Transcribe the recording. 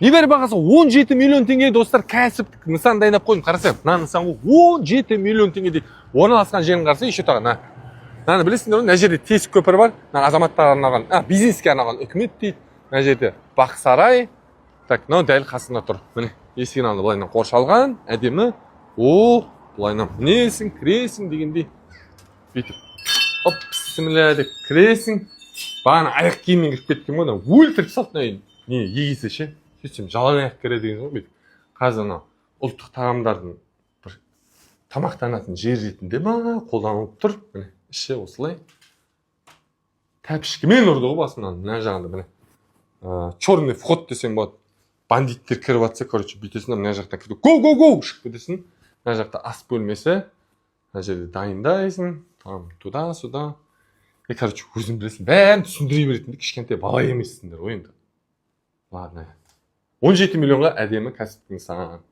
небәрі бағасы 17 миллион теңге достар, кәсіптік нысан дайындап қойдым. Қарасай, мына нысан 17 миллион теңгеде орналасқан жерін қарасай, еще тағы. Мынаны білесіңдер, мына жерде тесік көпір бар. Мына азаматтарға арналған, бизнеске арналған үкімет дейді. Мына жерде бақсарай. Так, мынау дәл қасында тұр. Міне, есігін алды былайынан қоршалған, әдемі. Былайынан мінесің, кіресің дегендей. Бүйтіп. Оп, бісміллә деп кіресің. Бағана аяқ киіммен кіріп кеткен ғой, өлтіріп салды. Не, егесі ше? Сөйтсем жалаң аяқ кіреді деген ғой бүйтіп. Қазір мына ұлттық тағамдардың бір тамақтанатын жер ретінде қолданылып тұр. Міне, іші осылай. Тәпішкімен ұрды ғой басымнан. Мына жағында міне. Черный вход десең болады. Бандиттер кіріп атса, короче, бүйтесің, мына жақта кірді. Гоу! Шығып кетесің. Мына жақта ас бөлмесі. Мына жерде дайындайсың. Там туда-сюда. Короче, өзің білесің. Бәрін түсіндіре беретінді, кішкентай бала емессіңдер ғой енді. Ладно. 17 миллионға әдемі кәсіптің нысан.